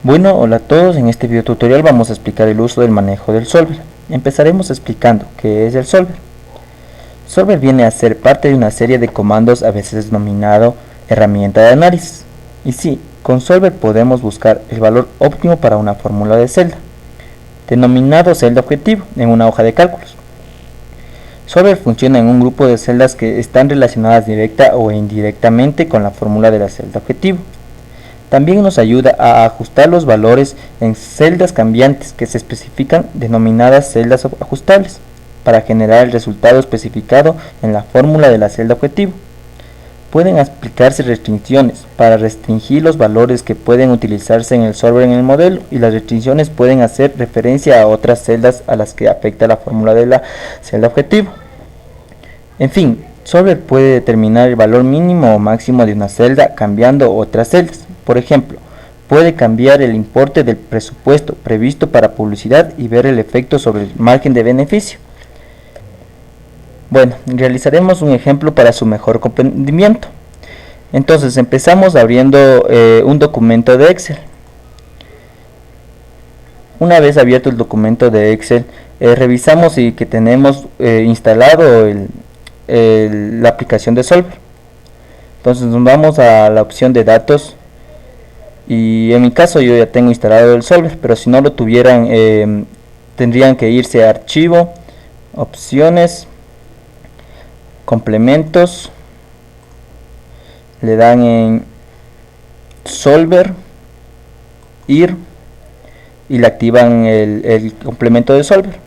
Bueno, hola a todos, en este video tutorial vamos a explicar el uso del manejo del solver. Empezaremos explicando qué es el solver. Solver viene a ser parte de una serie de comandos a veces denominado herramienta de análisis. Y sí, con solver podemos buscar el valor óptimo para una fórmula de celda, denominado celda objetivo en una hoja de cálculos. Solver funciona en un grupo de celdas que están relacionadas directa o indirectamente con la fórmula de la celda objetivo. También nos ayuda a ajustar los valores en celdas cambiantes que se especifican denominadas celdas ajustables para generar el resultado especificado en la fórmula de la celda objetivo. Pueden aplicarse restricciones para restringir los valores que pueden utilizarse en el solver en el modelo, y las restricciones pueden hacer referencia a otras celdas a las que afecta la fórmula de la celda objetivo. En fin, solver puede determinar el valor mínimo o máximo de una celda cambiando otras celdas. Por ejemplo, puede cambiar el importe del presupuesto previsto para publicidad y ver el efecto sobre el margen de beneficio. Bueno, realizaremos un ejemplo para su mejor comprendimiento. Entonces empezamos abriendo un documento de Excel. Una vez abierto el documento de Excel, revisamos si que tenemos instalado la aplicación de Solver. Entonces nos vamos a la opción de datos, y en mi caso yo ya tengo instalado el solver, pero si no lo tuvieran tendrían que irse a archivo, opciones, complementos, le dan en solver, ir, y le activan el complemento de solver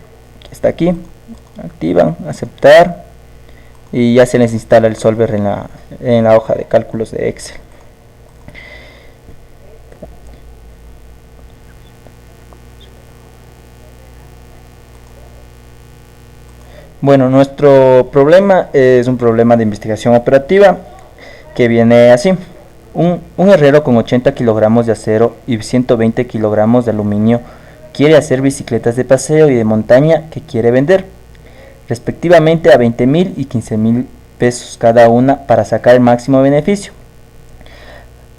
que está aquí, activan, aceptar, y ya se les instala el solver en la hoja de cálculos de Excel. Bueno, nuestro problema es un problema de investigación operativa que viene así. Un herrero con 80 kilogramos de acero y 120 kilogramos de aluminio quiere hacer bicicletas de paseo y de montaña que quiere vender, respectivamente a 20,000 y 15,000 pesos cada una, para sacar el máximo beneficio.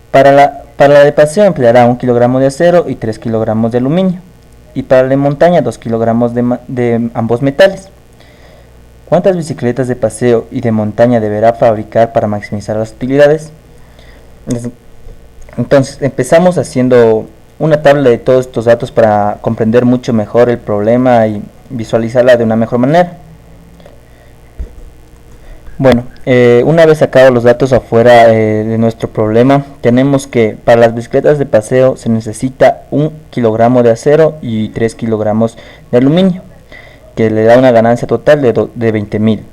Para la de paseo empleará 1 kilogramo de acero y 3 kilogramos de aluminio, y para la de montaña 2 kilogramos de ambos metales. ¿Cuántas bicicletas de paseo y de montaña deberá fabricar para maximizar las utilidades? Entonces empezamos haciendo una tabla de todos estos datos para comprender mucho mejor el problema y visualizarla de una mejor manera. Bueno, una vez sacados los datos afuera de nuestro problema, tenemos que para las bicicletas de paseo se necesita 1 kilogramo de acero y 3 kilogramos de aluminio, que le da una ganancia total de 20,000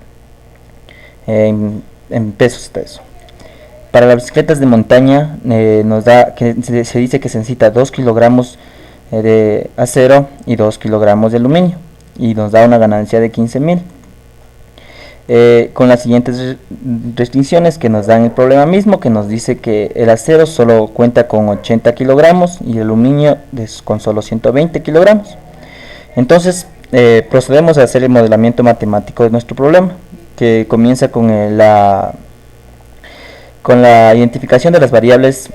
en pesos está eso. Para las bicicletas de montaña nos da que se dice que se necesita 2 kilogramos de acero y 2 kilogramos de aluminio, y nos da una ganancia de 15,000. Con las siguientes restricciones que nos dan el problema mismo, que nos dice que el acero solo cuenta con 80 kilogramos y el aluminio con solo 120 kilogramos. Entonces procedemos a hacer el modelamiento matemático de nuestro problema, que comienza con la identificación de las variables.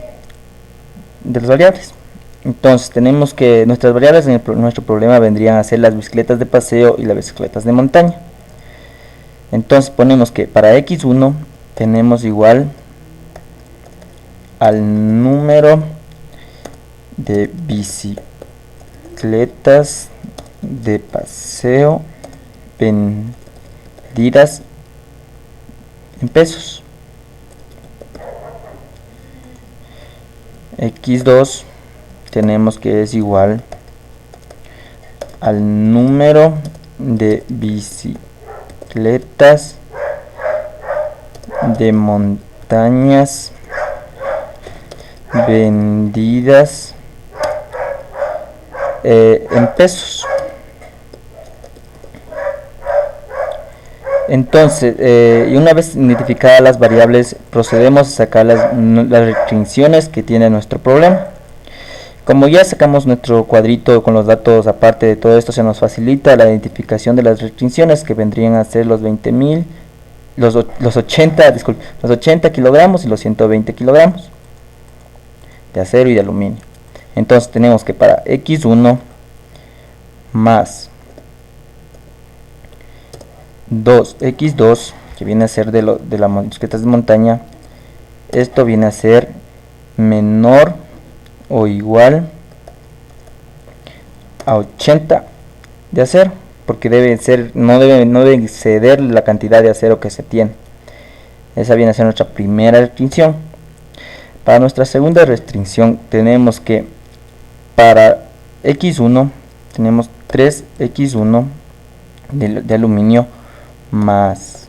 Entonces tenemos que nuestras variables en nuestro problema vendrían a ser las bicicletas de paseo y las bicicletas de montaña. Entonces ponemos que para x1 tenemos igual al número de bicicletas de paseo vendidas en pesos. X2 tenemos que es igual al número de bicicletas de montañas vendidas en pesos. Entonces, y una vez identificadas las variables, procedemos a sacar las restricciones que tiene nuestro problema. Como ya sacamos nuestro cuadrito con los datos, aparte de todo esto, se nos facilita la identificación de las restricciones, que vendrían a ser los 20,000, los 80 kilogramos y los 120 kilogramos de acero y de aluminio. Entonces tenemos que para x1 más 2x2, que viene a ser de las bicicletas de montaña, esto viene a ser menor o igual a 80 de acero, porque no debe exceder la cantidad de acero que se tiene. Esa viene a ser nuestra primera restricción. Para nuestra segunda restricción tenemos que para x1 tenemos 3x1 de aluminio más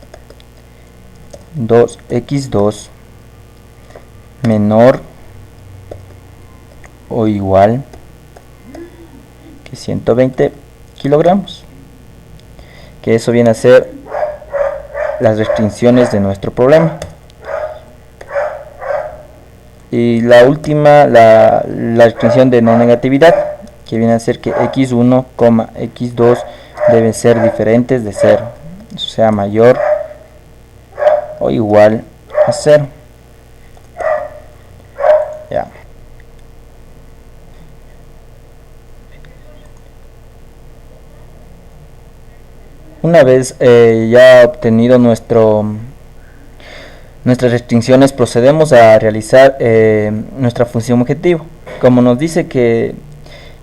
2x2 menor o igual que 120 kilogramos, que eso viene a ser las restricciones de nuestro problema. Y la última, la restricción de no negatividad, que viene a ser que x1, x2 deben ser diferentes de 0, o sea, mayor o igual a 0. Ya. Una vez ya obtenido nuestras restricciones, procedemos a realizar nuestra función objetivo. Como nos dice que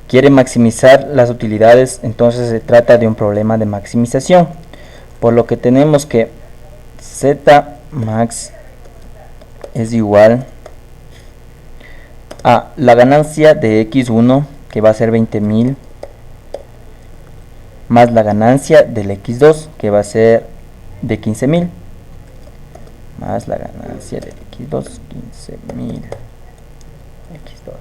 quiere maximizar las utilidades, entonces se trata de un problema de maximización, por lo que tenemos que z max es igual a la ganancia de x1, que va a ser 20.000, más la ganancia del x2, que va a ser de 15.000, más la ganancia del x2, 15.000 x2.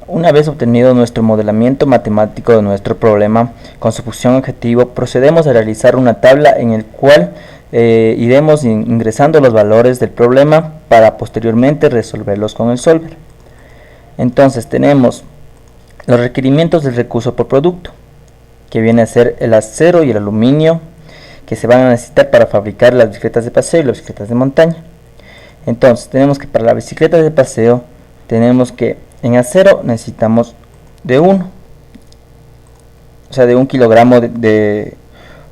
Una vez obtenido nuestro modelamiento matemático de nuestro problema con su función objetivo, procedemos a realizar una tabla en el cual iremos ingresando los valores del problema para posteriormente resolverlos con el solver. Entonces tenemos los requerimientos del recurso por producto, que viene a ser el acero y el aluminio que se van a necesitar para fabricar las bicicletas de paseo y las bicicletas de montaña. Entonces tenemos que para la bicicleta de paseo tenemos que en acero necesitamos de 1, o sea, de 1 kilogramo de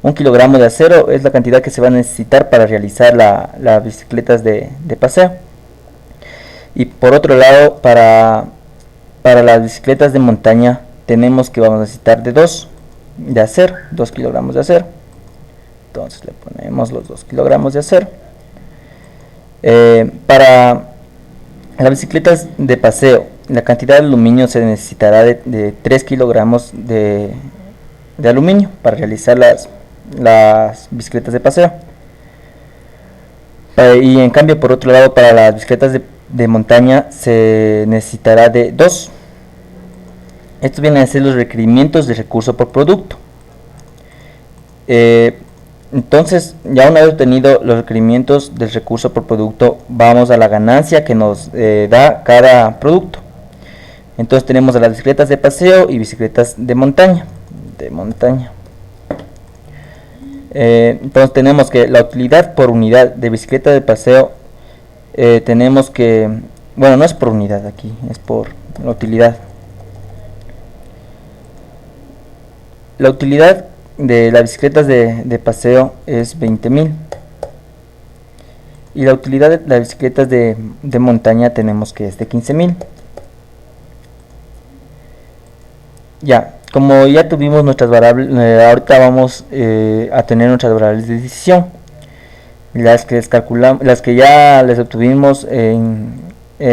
1 kilogramo de acero es la cantidad que se va a necesitar para realizar las bicicletas de paseo. Y por otro lado, para las bicicletas de montaña tenemos que vamos a necesitar de 2 de acero, 2 kilogramos de acero. Entonces le ponemos los 2 kilogramos de acero. Para las bicicletas de paseo, la cantidad de aluminio se necesitará de 3 kilogramos de aluminio para realizar las bicicletas de paseo. Y en cambio, por otro lado, para las bicicletas de montaña se necesitará de 2. Estos vienen a ser los requerimientos de recurso por producto. Entonces, ya una vez obtenido los requerimientos del recurso por producto, vamos a la ganancia que nos da cada producto. Entonces tenemos a las bicicletas de paseo y bicicletas de montaña. Entonces tenemos que la utilidad por unidad de bicicleta de paseo, tenemos que, bueno, no es por unidad aquí, es por la utilidad. La utilidad de las bicicletas de paseo es 20.000. Y la utilidad de las bicicletas de montaña tenemos que es de 15.000. Ya, como ya tuvimos nuestras variables, ahorita vamos a tener nuestras variables de decisión. Las que ya les obtuvimos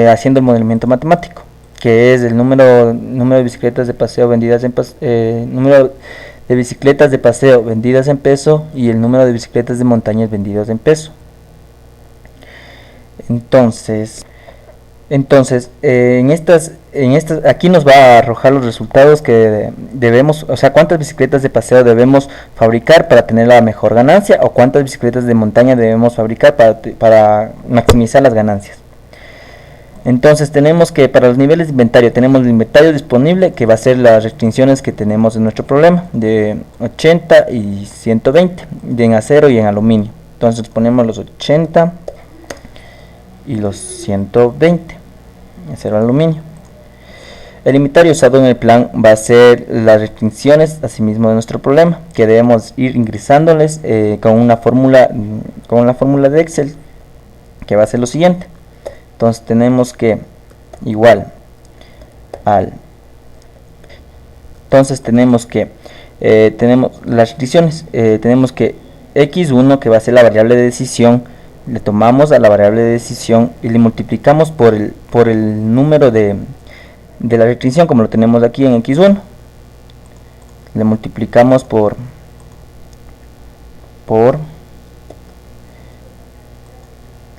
haciendo el modelamiento matemático, que es el número de bicicletas de paseo vendidas en número de bicicletas de paseo vendidas en peso y el número de bicicletas de montaña vendidas en peso. Entonces aquí nos va a arrojar los resultados que debemos, o sea, cuántas bicicletas de paseo debemos fabricar para tener la mejor ganancia, o cuántas bicicletas de montaña debemos fabricar para maximizar las ganancias. Entonces tenemos que para los niveles de inventario tenemos el inventario disponible, que va a ser las restricciones que tenemos en nuestro problema, de 80 y 120, en acero y en aluminio. Entonces ponemos los 80 y los 120. acero aluminio. El inventario usado en el plan va a ser las restricciones, asimismo, de nuestro problema, que debemos ir ingresándoles con una fórmula de Excel, que va a ser lo siguiente. Entonces tenemos que tenemos las restricciones, tenemos que x1, que va a ser la variable de decisión, le tomamos a la variable de decisión y le multiplicamos por el número de la restricción, como lo tenemos aquí en x1, le multiplicamos por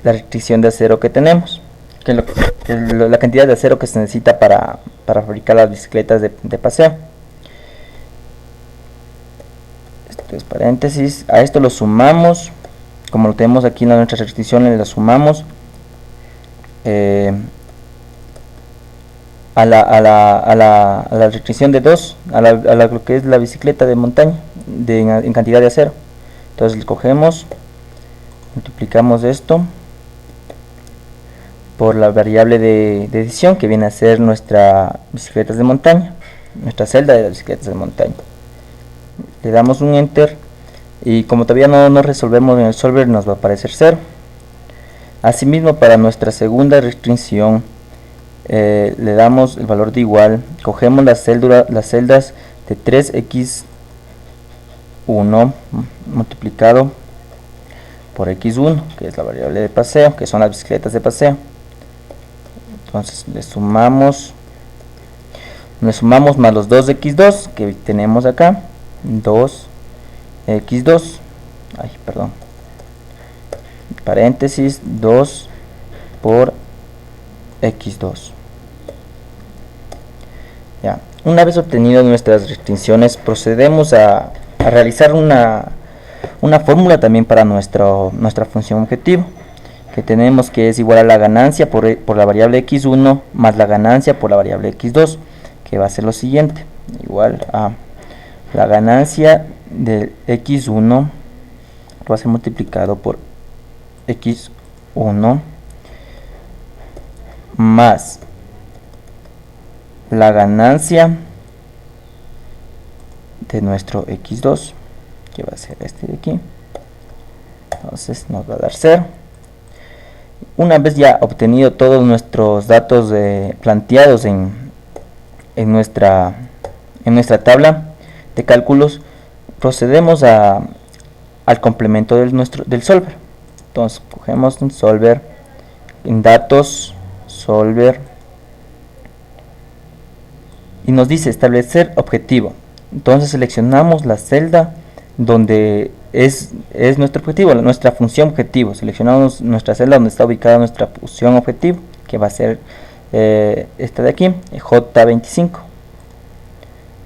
la restricción de acero que tenemos, que es la cantidad de acero que se necesita para fabricar las bicicletas de paseo. Esto es paréntesis, a esto lo sumamos, como lo tenemos aquí en nuestras restricciones, la sumamos a la restricción de 2, a lo que es la bicicleta de montaña en cantidad de acero. Entonces le cogemos, multiplicamos esto por la variable de decisión, que viene a ser nuestra bicicletas de montaña, nuestra celda de las bicicletas de montaña. Le damos un enter y como todavía no resolvemos en el solver, nos va a aparecer 0. Asimismo, para nuestra segunda restricción, le damos el valor de igual, cogemos las celdas de 3x1 multiplicado por x1, que es la variable de paseo, que son las bicicletas de paseo. Entonces le sumamos más los 2x2 que tenemos acá, 2x2, paréntesis, 2 por x2. Ya, una vez obtenido nuestras restricciones, procedemos a realizar una fórmula también para nuestra función objetivo, que tenemos, que es igual a la ganancia por la variable x1 más la ganancia por la variable x2, que va a ser lo siguiente, igual a la ganancia de x1 va a ser multiplicado por x1 más la ganancia de nuestro x2, que va a ser este de aquí. Entonces nos va a dar 0. Una vez ya obtenido todos nuestros datos planteados en nuestra tabla de cálculos, procedemos al complemento del solver. Entonces cogemos un solver, en datos, solver, y nos dice establecer objetivo. Entonces seleccionamos la celda donde es nuestro objetivo, nuestra función objetivo. Seleccionamos nuestra celda donde está ubicada nuestra función objetivo, que va a ser esta de aquí, J25.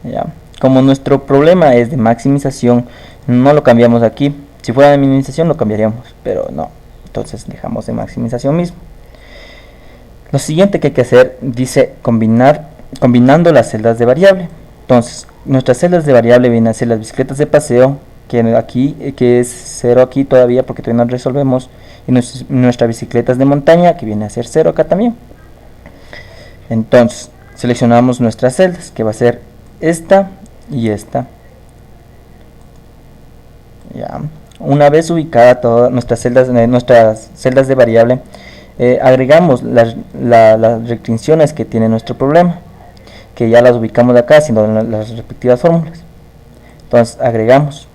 ¿Ya? Como nuestro problema es de maximización, no lo cambiamos aquí. Si fuera de minimización lo cambiaríamos, pero no. Entonces dejamos de maximización mismo. Lo siguiente que hay que hacer dice combinando las celdas de variable. Entonces nuestras celdas de variable vienen a ser las bicicletas de paseo, que es 0 aquí todavía porque todavía no resolvemos, y nuestras bicicletas de montaña, que viene a ser 0 acá también. Entonces seleccionamos nuestras celdas, que va a ser esta y esta. Ya. Una vez ubicada todas nuestras celdas de variable, agregamos las restricciones que tiene nuestro problema, que ya las ubicamos de acá haciendo las respectivas fórmulas. Entonces agregamos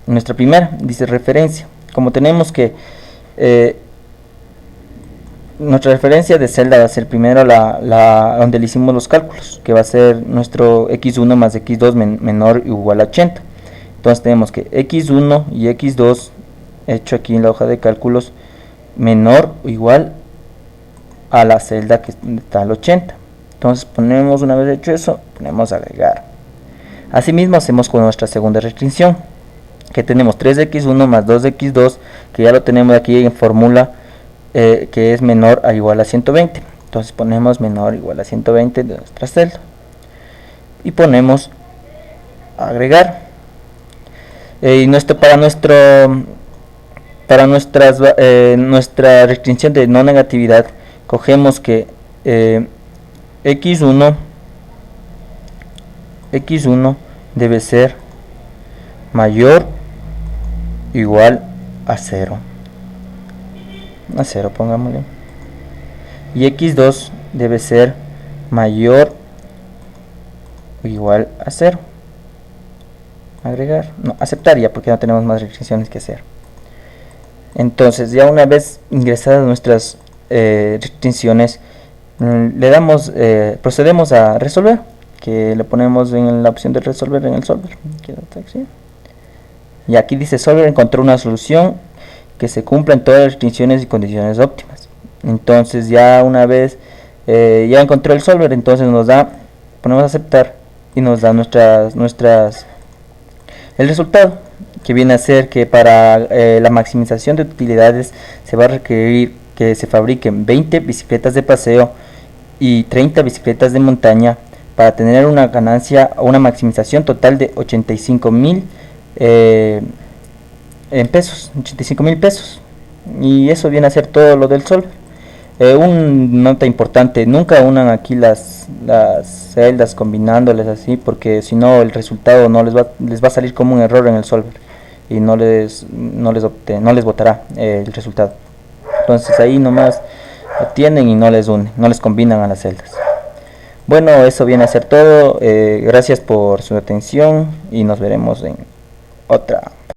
nuestra primera, dice referencia. Como tenemos que nuestra referencia de celda va a ser primero donde le hicimos los cálculos, que va a ser nuestro x1 más x2 menor o igual a 80. Entonces tenemos que x1 y x2 hecho aquí en la hoja de cálculos menor o igual a la celda que está al 80. Entonces ponemos, una vez hecho eso, ponemos agregar. Asimismo hacemos con nuestra segunda restricción, que tenemos 3x1 más 2x2, que ya lo tenemos aquí en fórmula, que es menor a igual a 120. Entonces ponemos menor o igual a 120 de nuestra celda y ponemos agregar. Y para nuestra restricción de no negatividad, cogemos que x1 debe ser mayor o igual a 0. A 0 pongámosle. Y x2 debe ser mayor o igual a 0. Agregar, no, aceptar ya, porque no tenemos más restricciones que hacer. Entonces, ya una vez ingresadas nuestras restricciones, procedemos a resolver, que le ponemos en la opción de resolver en el solver. Y aquí dice solver encontró una solución que se cumplan todas las restricciones y condiciones óptimas. Entonces, ya una vez ya encontró el solver, entonces ponemos a aceptar y nos da el resultado, que viene a ser que para la maximización de utilidades se va a requerir que se fabriquen 20 bicicletas de paseo y 30 bicicletas de montaña para tener una ganancia o una maximización total de 85.000 en pesos, 85.000 pesos. Y eso viene a ser todo lo del solver. Una nota importante: nunca unan aquí las celdas combinándoles así, porque si no el resultado les va a salir como un error en el solver y no les botará el resultado. Entonces ahí nomás atienden y no les combinan a las celdas. Bueno, eso viene a ser todo. Gracias por su atención y nos veremos en otra.